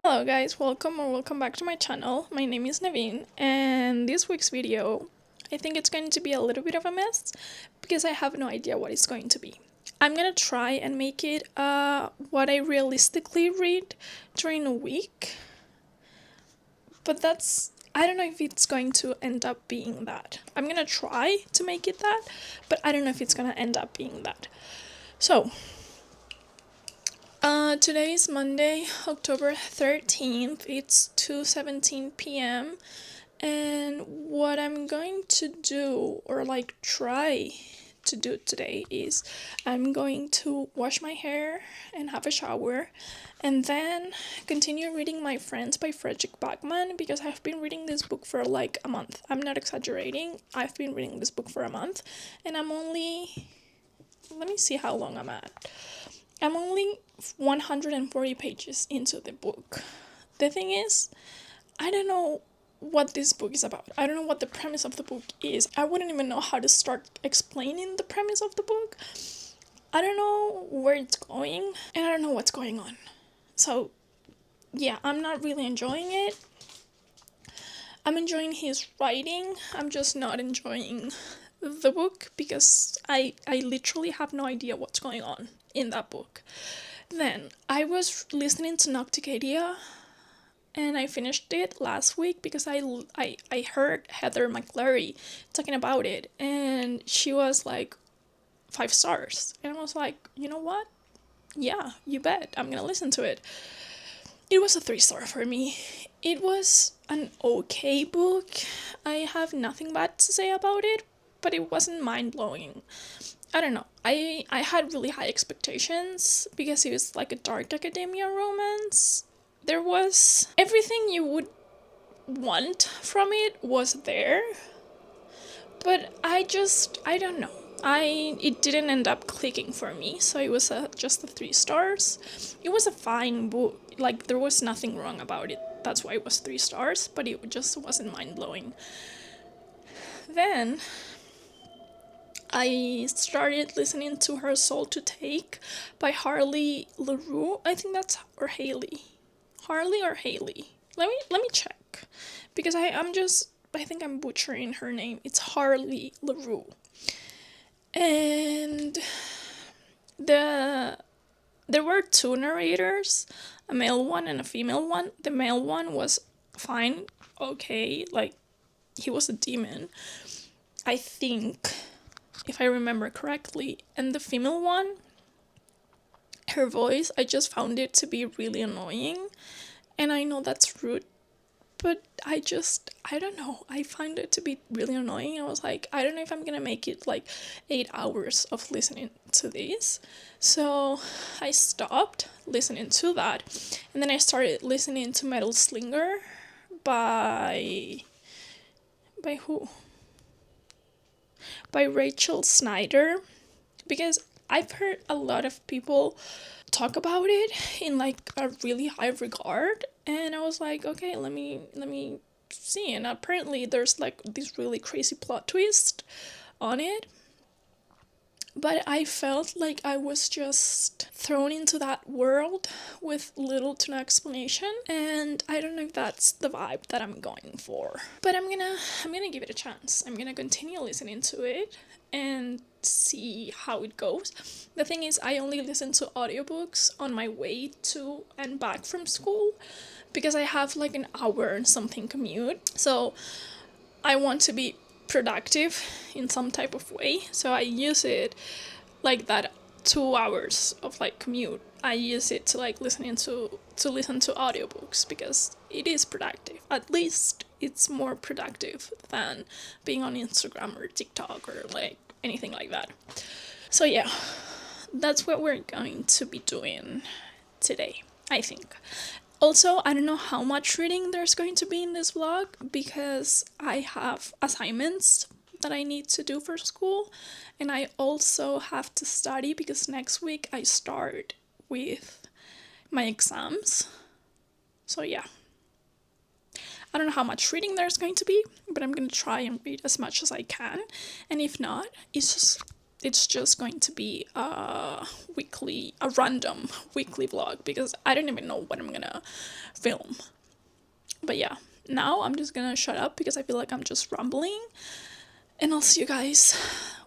Hello guys, welcome back to my channel. My name is Naveen, and this week's video, I think it's going to be a little bit of a mess because I have no idea what it's going to be. I'm gonna try and make it what I realistically read during a week, but I don't know if it's going to end up being that. I'm gonna try to make it that, but I don't know if it's gonna end up being that. So, today is Monday, October 13th. It's 2:17 p.m. And what I'm going to do, or try to do today, is I'm going to wash my hair and have a shower, and then continue reading My Friends by Frederick Backman, because I've been reading this book for a month. I'm not exaggerating. I've been reading this book for a month, and let me see how long I'm at. I'm only 140 pages into the book. The thing is, I don't know what this book is about. I don't know what the premise of the book is. I wouldn't even know how to start explaining the premise of the book. I don't know where it's going, and I don't know what's going on. So, yeah, I'm not really enjoying it. I'm enjoying his writing. I'm just not enjoying the book because I literally have no idea what's going on in that book. Then I was listening to Nocticadia, and I finished it last week because I heard Heather McClary talking about it, and she was like 5 stars, and I was like, you know what? Yeah, you bet. I'm gonna listen to it. It was a 3-star for me. It was an okay book. I have nothing bad to say about it, but it wasn't mind-blowing. I don't know. I had really high expectations because it was like a dark academia romance. There was everything you would want from it was there, but I don't know. It didn't end up clicking for me, so it was just 3 stars. It was a fine book. There was nothing wrong about it. That's why it was 3 stars, but it just wasn't mind-blowing. Then I started listening to Her Soul to Take by Harley LaRue. I think that's, or Haley. Harley or Haley. Let me check, because I think I'm butchering her name. It's Harley LaRue. And there were 2 narrators, a male one and a female one. The male one was fine, okay, he was a demon, I think, if I remember correctly. And the female one, her voice, I just found it to be really annoying. And I know that's rude, but I don't know. I find it to be really annoying. I was like, I don't know if I'm gonna make it 8 hours of listening to this. So I stopped listening to that. And then I started listening to Metal Slinger by who? By Rachel Snyder, because I've heard a lot of people talk about it in a really high regard, and I was like, okay, let me see. And apparently there's this really crazy plot twist on it, but I felt like I was just thrown into that world with little to no explanation, and I don't know if that's the vibe that I'm going for. But I'm gonna give it a chance. I'm gonna continue listening to it and see how it goes. The thing is, I only listen to audiobooks on my way to and back from school because I have an hour and something commute. So I want to be productive in some type of way, so I use it that 2 hours of commute. I use it to listen to audiobooks because it is productive. At least it's more productive than being on Instagram or TikTok or anything like that. So yeah, that's what we're going to be doing today, I think. Also, I don't know how much reading there's going to be in this vlog because I have assignments that I need to do for school, and I also have to study because next week I start with my exams. So yeah, I don't know how much reading there's going to be, but I'm gonna try and read as much as I can, and if not, it's just it's just going to be a random weekly vlog because I don't even know what I'm gonna film. But yeah, now I'm just gonna shut up because I feel like I'm just rambling, and I'll see you guys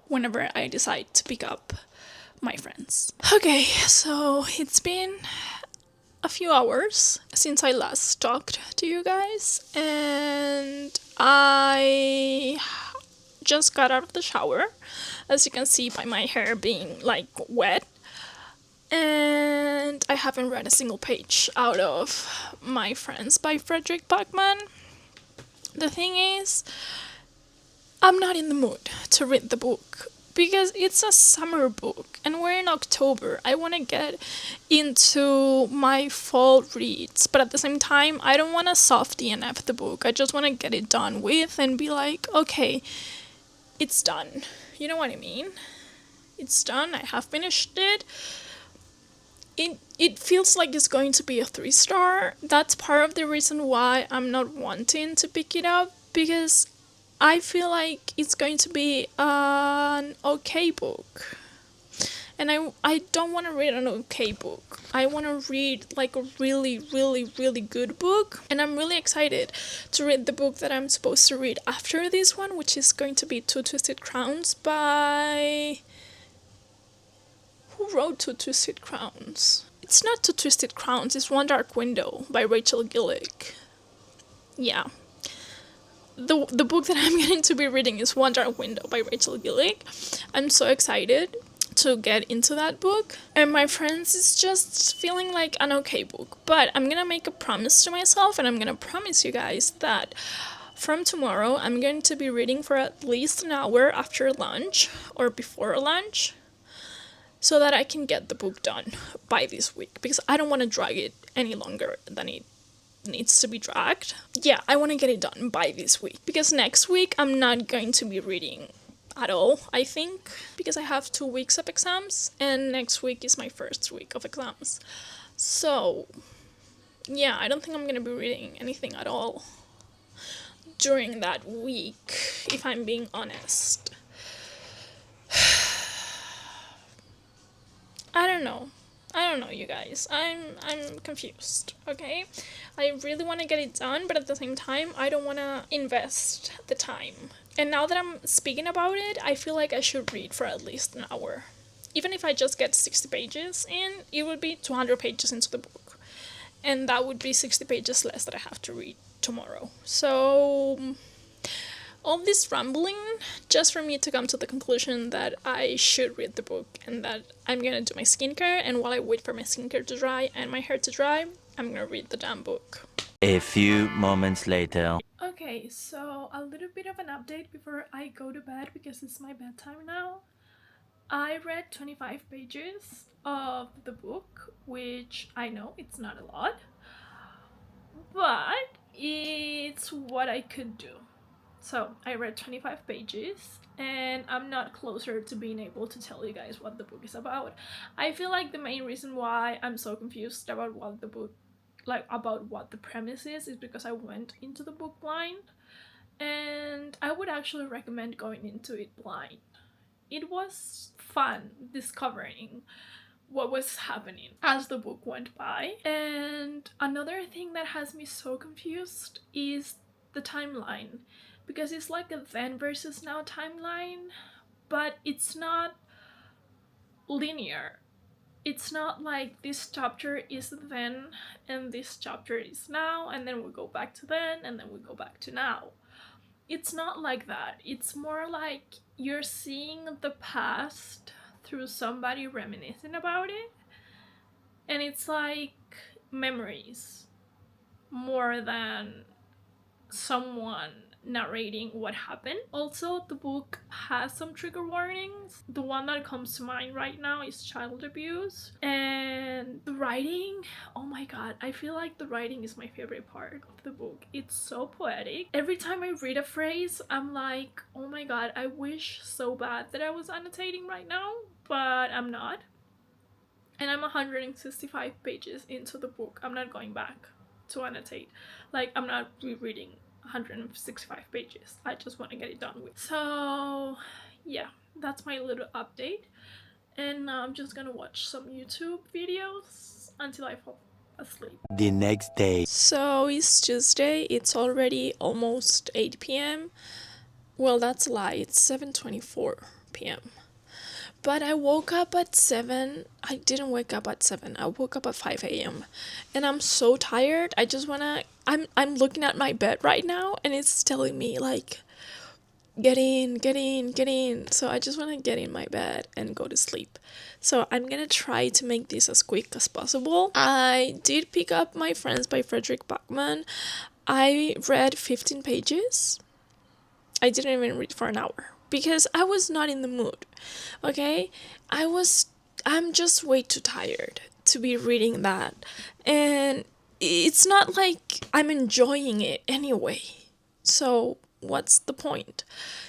whenever I decide to pick up my friends. Okay, so it's been a few hours since I last talked to you guys, and I just got out of the shower, as you can see by my hair being like wet, and I haven't read a single page out of My Friends by Frederick Backman. The thing is, I'm not in the mood to read the book because it's a summer book and we're in October. I want to get into my fall reads, but at the same time, I don't want to soft DNF the book. I just want to get it done with and be like, okay, it's done. You know what I mean? It's done. I have finished it. It feels like it's going to be a 3-star. That's part of the reason why I'm not wanting to pick it up, because I feel like it's going to be an okay book. And I don't want to read an okay book. I want to read like a really, really, really good book. And I'm really excited to read the book that I'm supposed to read after this one, which is going to be Two Twisted Crowns by... Who wrote Two Twisted Crowns? It's not Two Twisted Crowns, it's One Dark Window by Rachel Gillick. Yeah. The book that I'm going to be reading is One Dark Window by Rachel Gillick. I'm so excited to get into that book. And My Friends is just feeling like an okay book. But I'm going to make a promise to myself, and I'm going to promise you guys that from tomorrow, I'm going to be reading for at least an hour after lunch or before lunch, so that I can get the book done by this week, because I don't want to drag it any longer than it needs to be dragged. Yeah, I want to get it done by this week, because next week I'm not going to be reading at all, I think, because I have 2 weeks of exams, and next week is my first week of exams. So, yeah, I don't think I'm going to be reading anything at all during that week, if I'm being honest. I don't know, you guys. I'm confused, okay? I really want to get it done, but at the same time, I don't want to invest the time. And now that I'm speaking about it, I feel like I should read for at least an hour. Even if I just get 60 pages in, it would be 200 pages into the book. And that would be 60 pages less that I have to read tomorrow. So... all this rambling just for me to come to the conclusion that I should read the book, and that I'm gonna do my skincare, and while I wait for my skincare to dry and my hair to dry, I'm gonna read the damn book. A few moments later. Okay, so a little bit of an update before I go to bed, because it's my bedtime now. I read 25 pages of the book, which I know it's not a lot, but it's what I could do. So I read 25 pages, and I'm not closer to being able to tell you guys what the book is about. I feel like the main reason why I'm so confused about what the book, like about what the premise is because I went into the book blind, and I would actually recommend going into it blind. It was fun discovering what was happening as the book went by. And another thing that has me so confused is the timeline, because it's like a then versus now timeline, but it's not linear. It's not like this chapter is then and this chapter is now, and then we go back to then and then we go back to now. It's not like that. It's more like you're seeing the past through somebody reminiscing about it, and it's like memories more than someone narrating what happened. Also, the book has some trigger warnings. The one that comes to mind right now is child abuse. And the writing, oh my god, I feel like the writing is my favorite part of the book. It's so poetic. Every time I read a phrase, I'm like, oh my god, I wish so bad that I was annotating right now, but I'm not. And I'm 165 pages into the book. I'm not going back to annotate. Like, I'm not rereading 165 pages. I just want to get it done with. So, yeah. that's my little update. And now I'm just gonna watch some YouTube videos until I fall asleep. The next day. So it's Tuesday, it's already almost 8 p.m. Well, that's a lie, it's 7:24 p.m. But I woke up at 7. I didn't wake up at 7. I woke up at 5 a.m. And I'm so tired. I just wanna I'm looking at my bed right now and it's telling me like get in, get in, get in. So I just want to get in my bed and go to sleep. So I'm gonna try to make this as quick as possible. I did pick up My Friends by Frederick Bachman. I read 15 pages. I didn't even read for an hour because I was not in the mood. Okay? I'm just way too tired to be reading that. And it's not like I'm enjoying it anyway. So what's the point?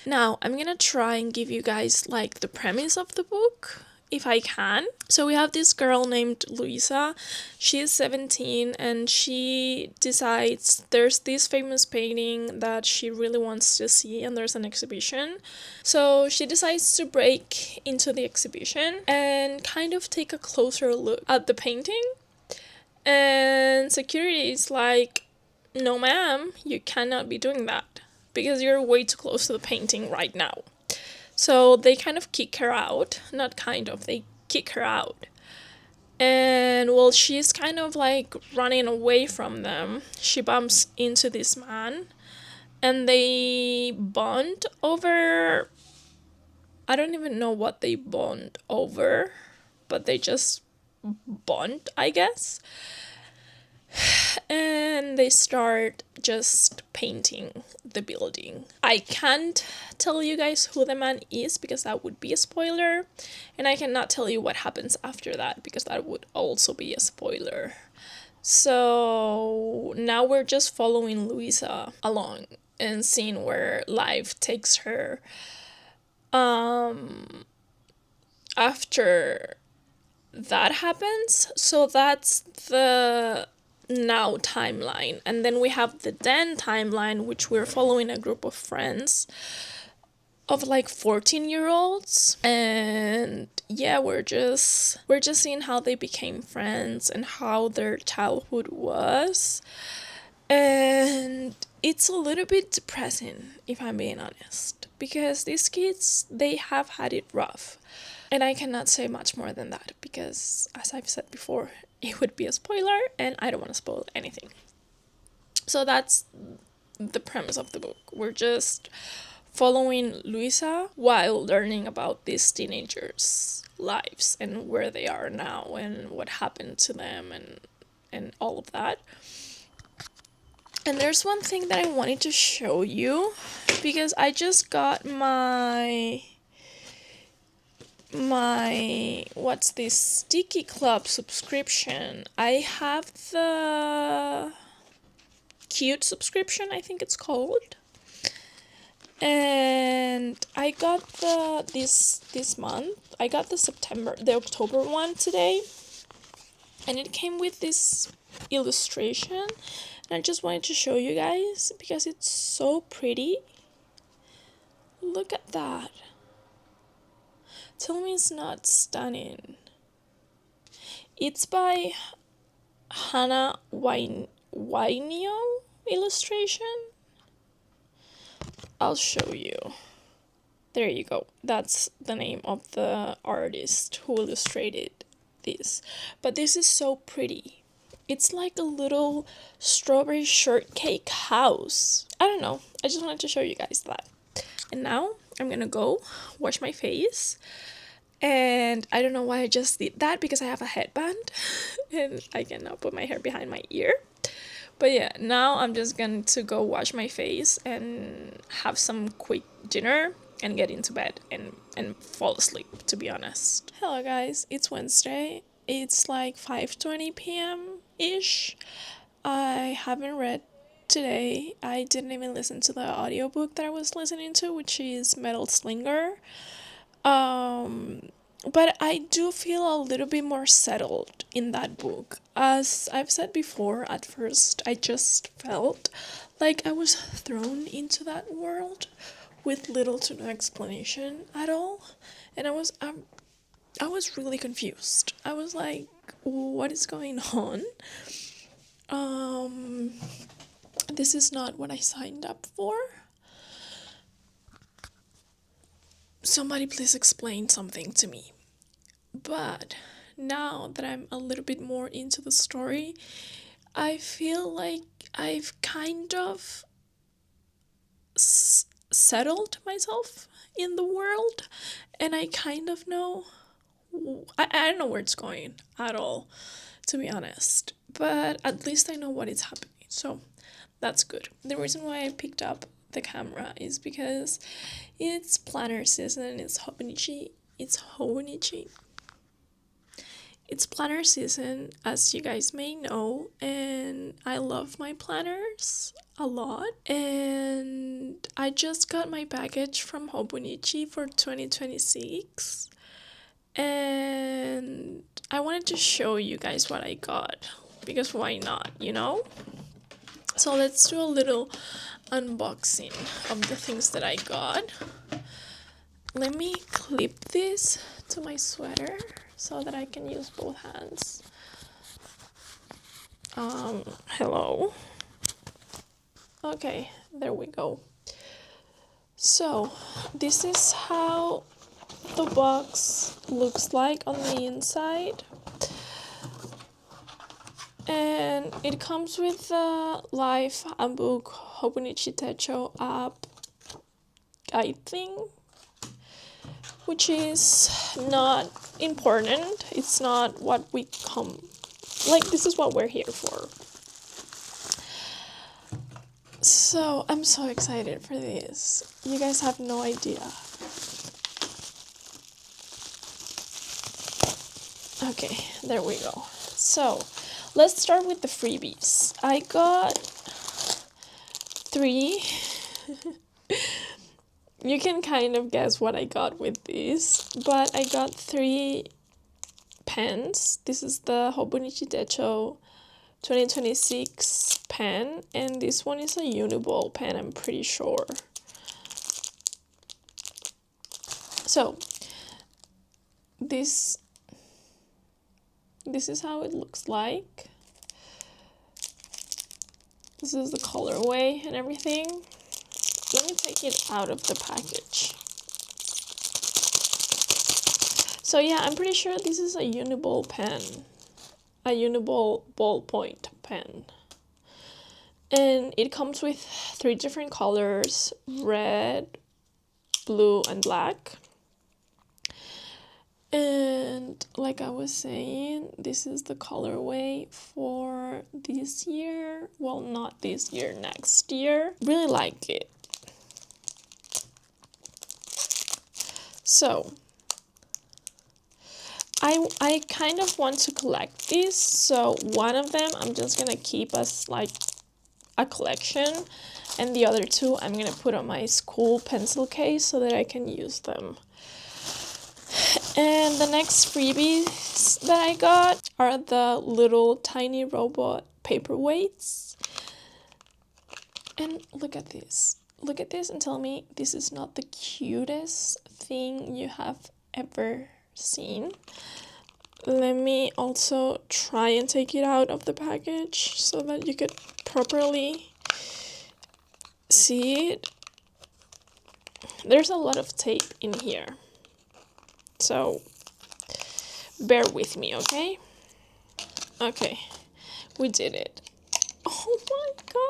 Now, I'm gonna try and give you guys like the premise of the book if I can. So we have this girl named Luisa. She is 17 and she decides there's this famous painting that she really wants to see and there's an exhibition. So she decides to break into the exhibition and kind of take a closer look at the painting. And security is like, no ma'am, you cannot be doing that because you're way too close to the painting right now. So they kind of kick her out. Not kind of, they kick her out. And well, she's kind of like running away from them. She bumps into this man and they bond over. I don't even know what they bond over, but they just bond, I guess. And they start just painting the building. I can't tell you guys who the man is because that would be a spoiler, and I cannot tell you what happens after that because that would also be a spoiler. So now we're just following Luisa along and seeing where life takes her after that happens. So that's the now timeline, and then we have the then timeline, which we're following a group of friends of like 14-year-olds, and yeah, we're just seeing how they became friends and how their childhood was. And it's a little bit depressing, if I'm being honest, because these kids, they have had it rough. And I cannot say much more than that because, as I've said before, it would be a spoiler and I don't want to spoil anything. So that's the premise of the book. We're just following Luisa while learning about these teenagers' lives and where they are now and what happened to them and all of that. And there's one thing that I wanted to show you because I just got my what's this, Sticky Club subscription. I have the Cute subscription, I think it's called, and I got this month. I got the October one today, and it came with this illustration, and I just wanted to show you guys because it's so pretty. Look at that. Tell me it's not stunning. It's by Hannah Wainio illustration. I'll show you. There you go. That's the name of the artist who illustrated this. But this is so pretty. It's like a little strawberry shortcake house. I don't know. I just wanted to show you guys that. And now I'm gonna go wash my face. And I don't know why I just did that because I have a headband and I cannot put my hair behind my ear. But yeah, now I'm just going to go wash my face and have some quick dinner and get into bed and fall asleep, to be honest. Hello guys, it's Wednesday. It's like 5:20 p.m. ish. I haven't read today. I didn't even listen to the audiobook that I was listening to, which is Metal Slinger. But I do feel a little bit more settled in that book. As I've said before, at first I just felt like I was thrown into that world with little to no explanation at all, and I was really confused. I was like, what is going on? This is not what I signed up for. Somebody please explain something to me. But now that I'm a little bit more into the story, I feel like I've kind of settled myself in the world, and I kind of know. I don't know where it's going at all, to be honest, but at least I know what is happening, so that's good. The reason why I picked up the camera is because it's planner season. It's Hobonichi. It's planner season, as you guys may know, and I love my planners a lot. And I just got my package from Hobonichi for 2026, and I wanted to show you guys what I got, because why not, you know? So let's do a little unboxing of the things that I got. Let me clip this to my sweater so that I can use both hands. Hello. Okay, there we go. So, this is how the box looks like on the inside. And it comes with the Life Handbook Hobonichi Techo app, I think, which is not important. It's not what we come, like, this is what we're here for. So I'm so excited for this. You guys have no idea. Okay, there we go. So let's start with the freebies. I got 3. You can kind of guess what I got with these, but I got 3 pens. This is the Hobonichi Techo 2026 pen, and this one is a uniball pen, I'm pretty sure. So this is how it looks like. This is the colorway and everything. Let me take it out of the package. So yeah, I'm pretty sure this is a uniball pen. A uniball ballpoint pen. And it comes with 3 different colors: red, blue, and black. And like I was saying, this is the colorway for this year. Well, not this year, next year. Really like it. So I kind of want to collect these, so one of them I'm just gonna keep as like a collection, and the other 2 I'm gonna put on my school pencil case so that I can use them. And the next freebies that I got are the little tiny robot paperweights. And look at this. Look at this and tell me this is not the cutest thing you have ever seen. Let me also try and take it out of the package so that you could properly see it. There's a lot of tape in here, so bear with me, okay? Okay, we did it. Oh my god!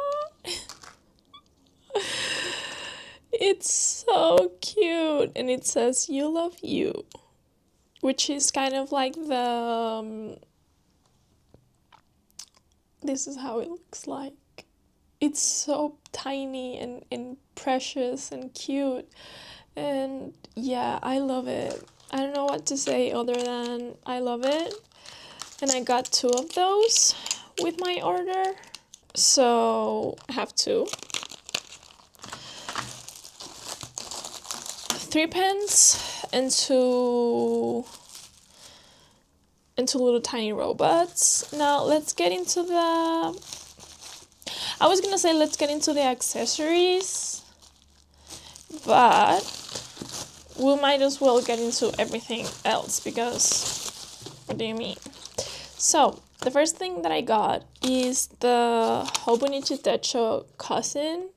It's so cute, and it says "You love you," which is kind of like the this is how it looks like. It's so tiny and precious and cute, and yeah, I love it. I don't know what to say other than I love it. And I got 2 of those with my order, so I have 2. 3 pens and 2 little tiny robots. Now let's get into the, I was gonna say let's get into the accessories, but we might as well get into everything else because what do you mean? So the first thing that I got is the Hobonichi Techo Cousin.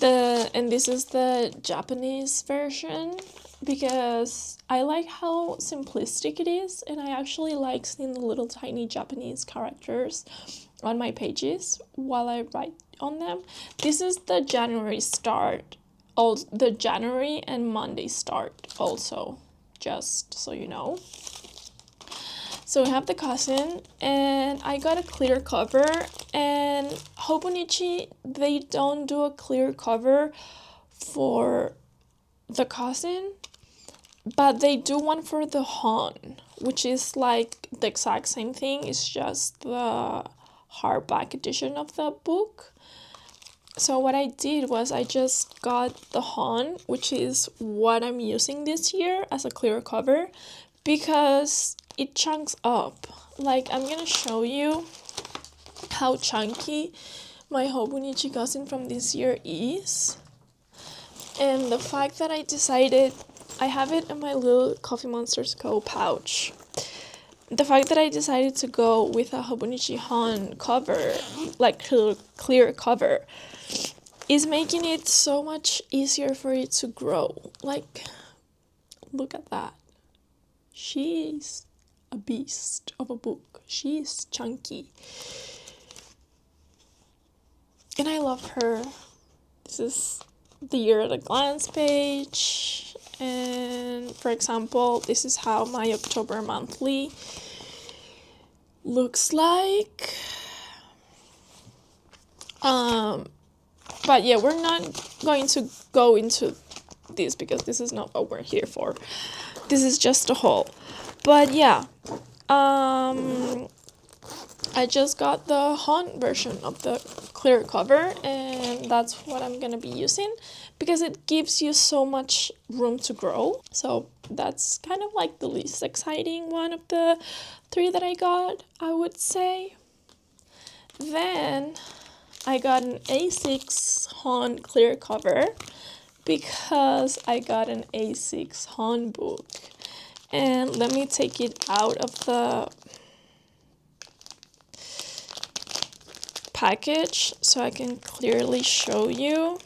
And this is the Japanese version because I like how simplistic it is, and I actually like seeing the little tiny Japanese characters on my pages while I write on them. This is the January start, the January and Monday start also, just so you know. So we have the cousin, and I got a clear cover, and Hobonichi, they don't do a clear cover for the cousin, but they do one for the Hon, which is like the exact same thing. It's just the hardback edition of the book. So what I did was I just got the Hon, which is what I'm using this year as a clear cover, because it chunks up. Like, I'm gonna show you how chunky my Hobonichi cousin from this year is. And the fact that I decided, I have it in my little Coffee Monsters Co. pouch. The fact that I decided to go with a Hobonichi Hon cover, like clear cover, is making it so much easier for it to grow. Like, look at that. She's a beast of a book. She's chunky. And I love her. This is the year at a glance page. And for example, this is how my October monthly looks like. But yeah, we're not going to go into this because this is not what we're here for. This is just a haul. But yeah, I just got the Hon version of the clear cover, and that's what I'm gonna be using because it gives you so much room to grow. So that's kind of like the least exciting one of the three that I got, I would say. Then I got an A6 Hon clear cover because I got an A6 Hon book. And let me take it out of the package so I can clearly show you.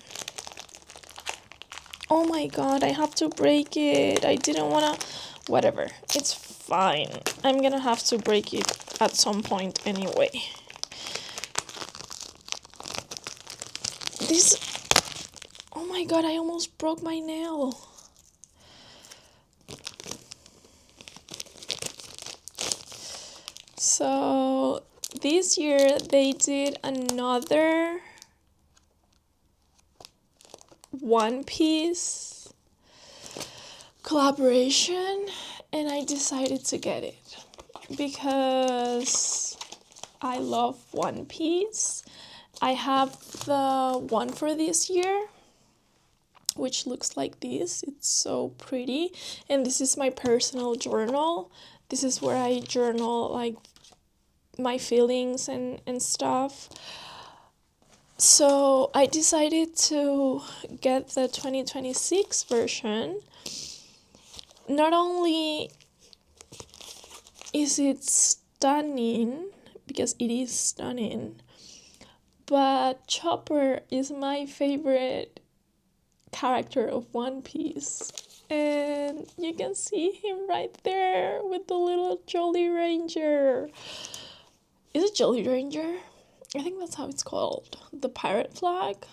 Oh my god, I have to break it. I didn't wanna... Whatever, it's fine. I'm gonna have to break it at some point anyway. This... Oh my god, I almost broke my nail. So this year they did another One Piece collaboration, and I decided to get it because I love One Piece. I have the one for this year, which looks like this. It's so pretty, and this is my personal journal. This is where I journal like my feelings and stuff. So I decided to get the 2026 version. Not only is it stunning, because it is stunning, but Chopper is my favorite character of One Piece. And you can see him right there with the little Jolly Ranger. Is it Jolly Ranger? I think that's how it's called. The pirate flag.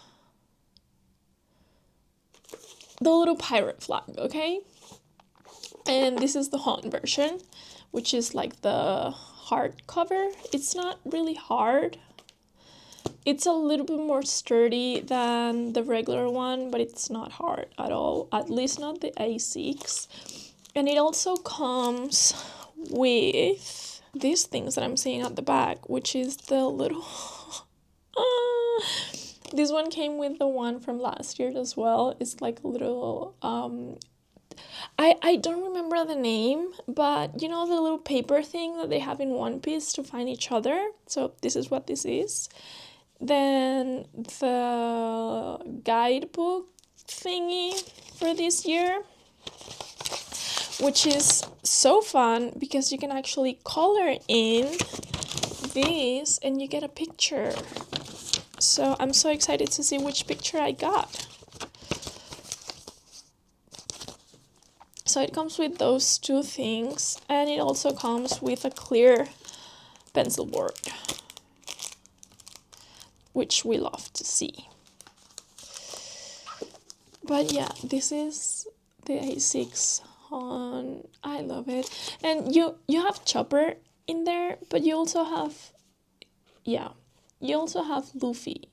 The little pirate flag, okay? And this is the Hon version, which is like the hardcover. It's not really hard. It's a little bit more sturdy than the regular one, but it's not hard at all. At least not the A6. And it also comes with these things that I'm seeing at the back, which is the little... This one came with the one from last year as well. It's like a little... I don't remember the name, but you know the little paper thing that they have in One Piece to find each other? So this is what this is. Then the guidebook thingy for this year, which is so fun because you can actually color in this and you get a picture. So I'm so excited to see which picture I got. So it comes with those two things, and it also comes with a clear pencil board, which we love to see. But yeah, this is the A6 on. I love it. And you have Chopper in there, but you also have, yeah, you also have Luffy.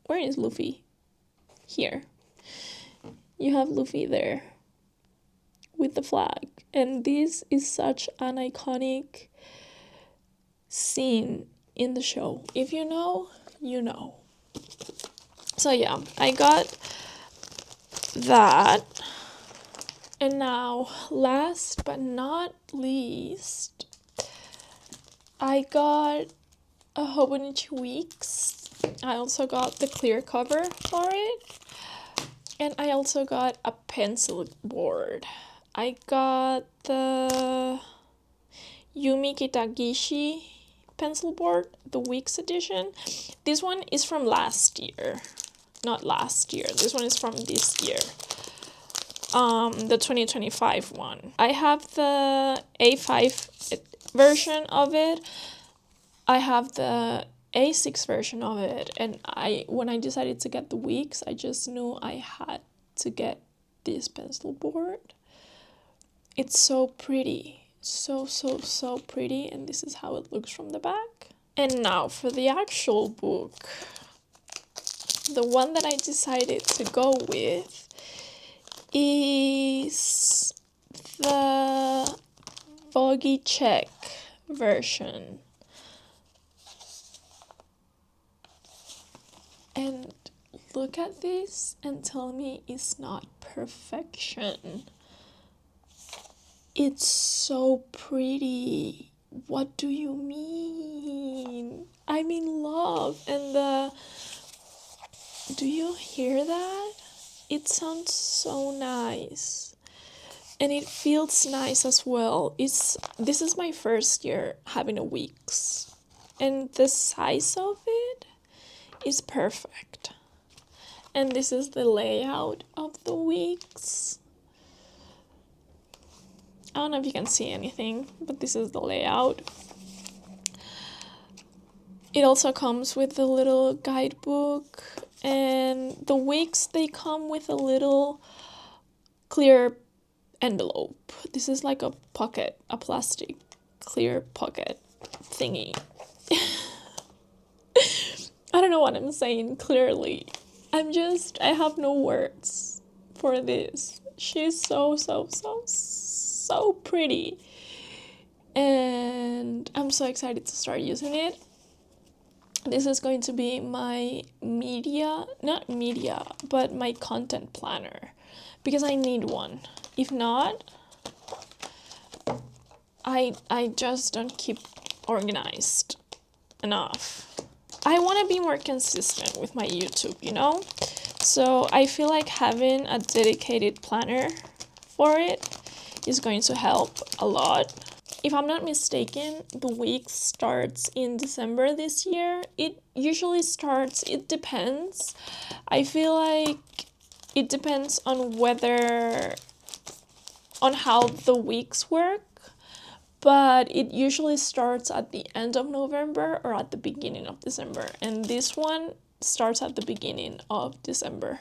Where is Luffy? Here. You have Luffy there with the flag. And this is such an iconic scene in the show. If you know, you know. So yeah, I got that. And now, last but not least, I got a Hobonichi Weeks. I also got the clear cover for it. And I also got a pencil board. I got the Yumi Kitagishi pencil board, the Weeks edition. This one is from last year. Not last year. This one is from this year. The 2025 one. I have the A5 version of it. I have the A6 version of it, and when I decided to get the Weeks, I just knew I had to get this pencil board. It's so pretty. So pretty, and this is how it looks from the back. And now for the actual book. The one that I decided to go with is the Foggy Check version. And look at this and tell me it's not perfection. It's so pretty. What do you mean? I'm in love. And do you hear that? It sounds so nice. And it feels nice as well. This is my first year having a Weeks. And the size of it is perfect. And this is the layout of the Weeks. I don't know if you can see anything, but this is the layout. It also comes with a little guidebook, and the Weeks, they come with a little clear envelope. This is like a pocket, a plastic clear pocket thingy. I don't know what I'm saying clearly. I have no words for this. She's so pretty. And I'm so excited to start using it. This is going to be my but my content planner. Because I need one. If not, I just don't keep organized enough. I want to be more consistent with my YouTube, you know? So I feel like having a dedicated planner for it is going to help a lot. If I'm not mistaken, the week starts in December this year. It usually starts, it depends. I feel like it depends on how the weeks work. But it usually starts at the end of November or at the beginning of December. And this one starts at the beginning of December.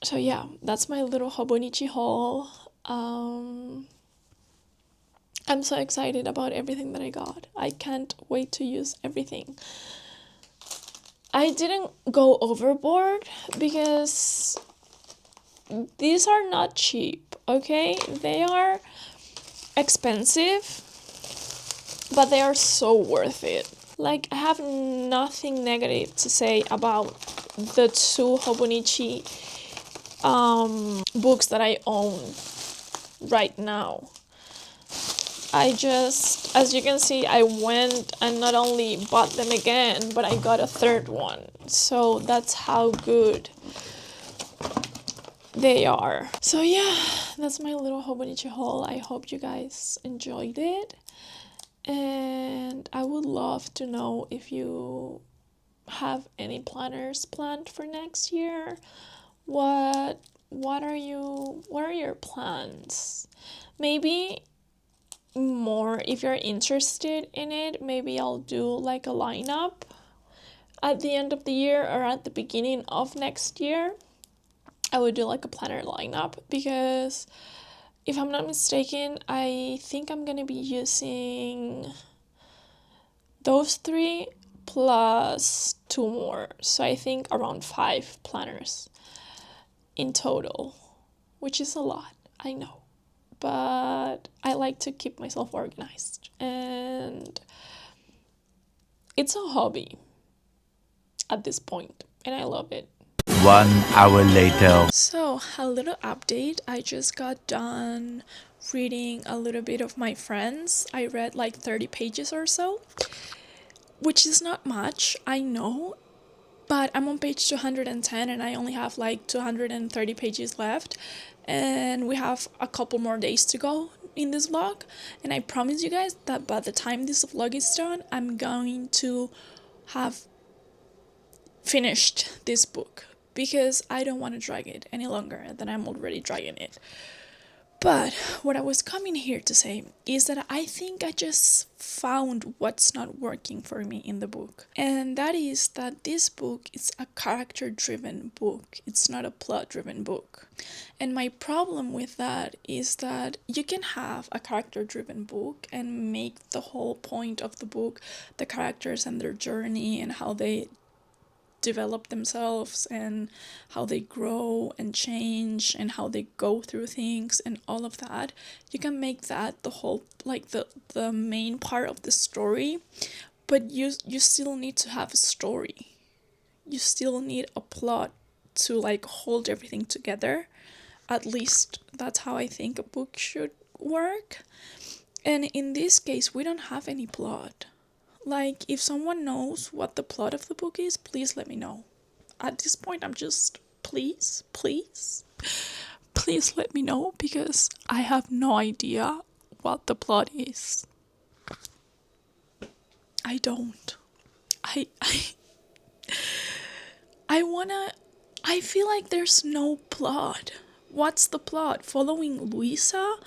So yeah, that's my little Hobonichi haul. I'm so excited about everything that I got. I can't wait to use everything. I didn't go overboard because these are not cheap, okay? They are expensive, but they are so worth it. Like, I have nothing negative to say about the two Hobonichi books that I own right now. I just, as you can see, I went and not only bought them again, but I got a third one. So that's how good they are. So yeah, that's my little Hobonichi haul. I hope you guys enjoyed it. And I would love to know if you have any planners planned for next year. What are your plans? Maybe more, if you're interested in it, maybe I'll do like a lineup at the end of the year or at the beginning of next year. I would do like a planner lineup, because if I'm not mistaken, I think I'm gonna be using those three plus two more. So I think around 5 planners in total, which is a lot, I know. But I like to keep myself organized, and it's a hobby at this point, and I love it. 1 hour later. So, a little update. I just got done reading a little bit of My Friends. I read like 30 pages or so, which is not much, I know, but I'm on page 210 and I only have like 230 pages left, and we have a couple more days to go in this vlog, and I promise you guys that by the time this vlog is done, I'm going to have finished this book, because I don't want to drag it any longer than I'm already dragging it. But what I was coming here to say is that I think I just found what's not working for me in the book. And that is that this book is a character-driven book. It's not a plot-driven book. And my problem with that is that you can have a character-driven book and make the whole point of the book the characters and their journey and how they develop themselves and how they grow and change and how they go through things and all of that. You can make that the whole, like the main part of the story, but you still need to have a story. You still need a plot to like hold everything together. At least that's how I think a book should work. And in this case, we don't have any plot. Like, if someone knows what the plot of the book is, please let me know. At this point, I'm just, please let me know, because I have no idea what the plot is. I don't. I feel like there's no plot. What's the plot? Following Luisa?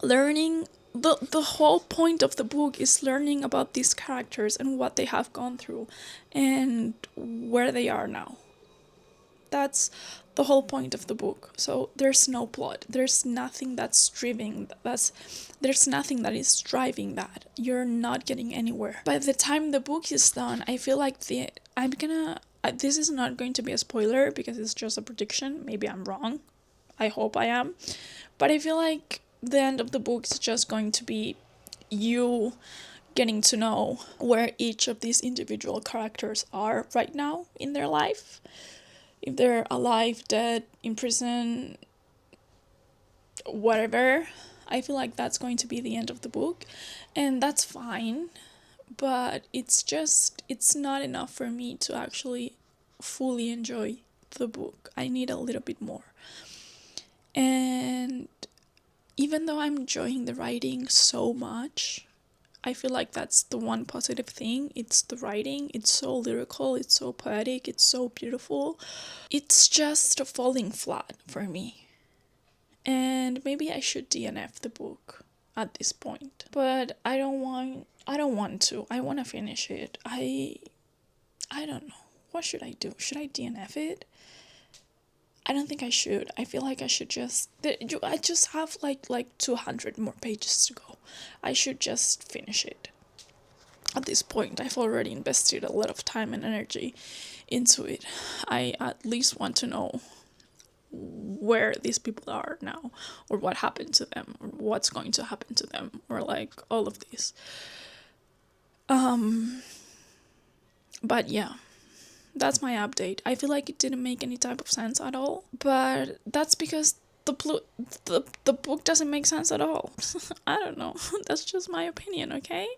Learning. The whole point of the book is learning about these characters and what they have gone through and where they are now. That's the whole point of the book. So there's no plot. There's nothing that's there's nothing that is driving that. You're not getting anywhere. By the time the book is done, I feel like this is not going to be a spoiler because it's just a prediction. Maybe I'm wrong. I hope I am. But I feel like the end of the book is just going to be you getting to know where each of these individual characters are right now in their life. If they're alive, dead, in prison, whatever. I feel like that's going to be the end of the book. And that's fine. But it's not enough for me to actually fully enjoy the book. I need a little bit more. And even though I'm enjoying the writing so much, I feel like that's the one positive thing. It's the writing. It's so lyrical. It's so poetic. It's so beautiful. It's just falling flat for me. And maybe I should DNF the book at this point. But I don't want to. I want to finish it. I don't know. What should I do? Should I DNF it? I don't think I should. I feel like I should I just have like 200 more pages to go. I should just finish it. At this point, I've already invested a lot of time and energy into it. I at least want to know where these people are now, or what happened to them, or what's going to happen to them, or like all of this. But yeah. That's my update. I feel like it didn't make any type of sense at all, but that's because the book doesn't make sense at all. I don't know. That's just my opinion, okay?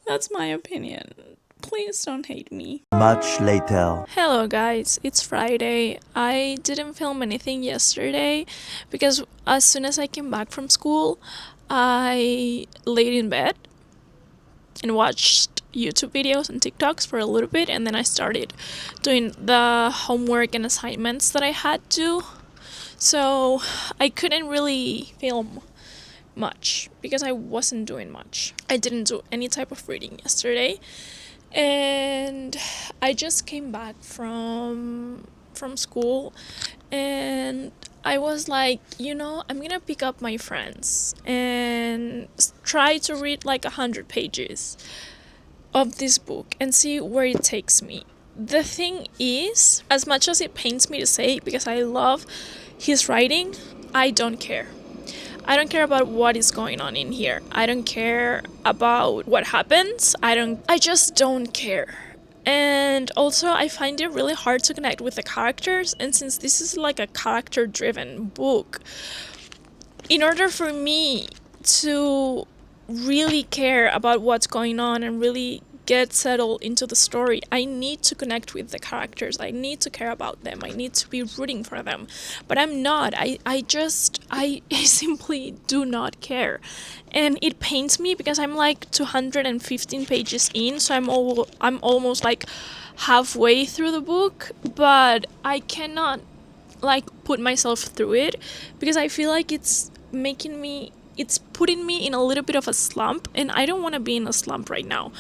That's my opinion. Please don't hate me. Much later. Hello guys, it's Friday. I didn't film anything yesterday because as soon as I came back from school, I laid in bed and watched YouTube videos and TikToks for a little bit, and then I started doing the homework and assignments that I had to. So I couldn't really film much because I wasn't doing much. I didn't do any type of reading yesterday, and I just came back from school, and I was like, I'm gonna pick up my friends and try to read like 100 pages of this book and see where it takes me. The thing is, as much as it pains me to say, because I love his writing, I don't care. I don't care about what is going on in here. I don't care about what happens. I just don't care. And also, I find it really hard to connect with the characters, and since this is like a character-driven book, in order for me to really care about what's going on and really get settled into the story, I need to connect with the characters. I need to care about them. I need to be rooting for them. But I'm not. I simply do not care. And it pains me because I'm like 215 pages in, so I'm almost like halfway through the book, but I cannot like put myself through it because I feel like it's putting me in a little bit of a slump, and I don't want to be in a slump right now.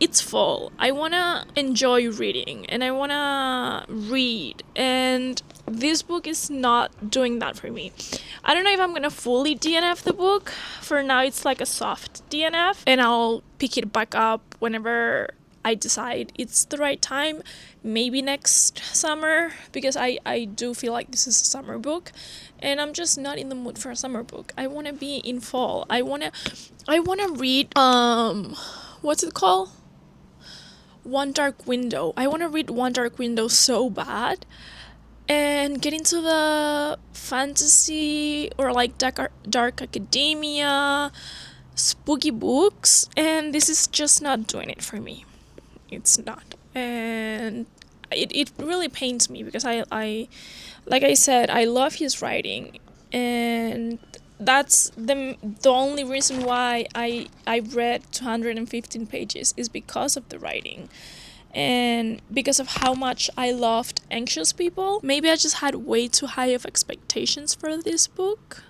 It's fall. I want to enjoy reading and I want to read, and this book is not doing that for me. I don't know if I'm going to fully DNF the book. For now, it's like a soft DNF, and I'll pick it back up whenever I decide it's the right time, maybe next summer, because I do feel like this is a summer book, and I'm just not in the mood for a summer book. I want to be in fall. I want to read, what's it called? One Dark Window. I want to read One Dark Window so bad and get into the fantasy or like dark academia, spooky books, and this is just not doing it for me. It's not. And it really pains me because I like I said, I love his writing, and that's the only reason why I read 215 pages is because of the writing and because of how much I loved Anxious People. Maybe I just had way too high of expectations for this book,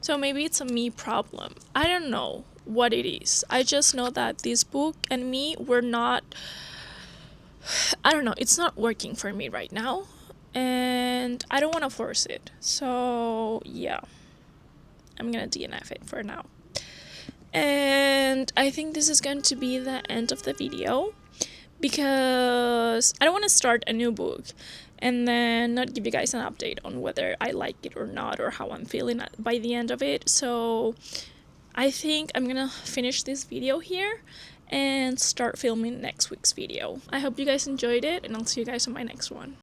so maybe it's a me problem. I don't know what it is. I just know that this book and me were not, I don't know, it's not working for me right now, and I don't want to force it. So yeah, I'm gonna DNF it for now. And I think this is going to be the end of the video because I don't want to start a new book and then not give you guys an update on whether I like it or not or how I'm feeling by the end of it. So I think I'm gonna finish this video here and start filming next week's video. I hope you guys enjoyed it, and I'll see you guys on my next one.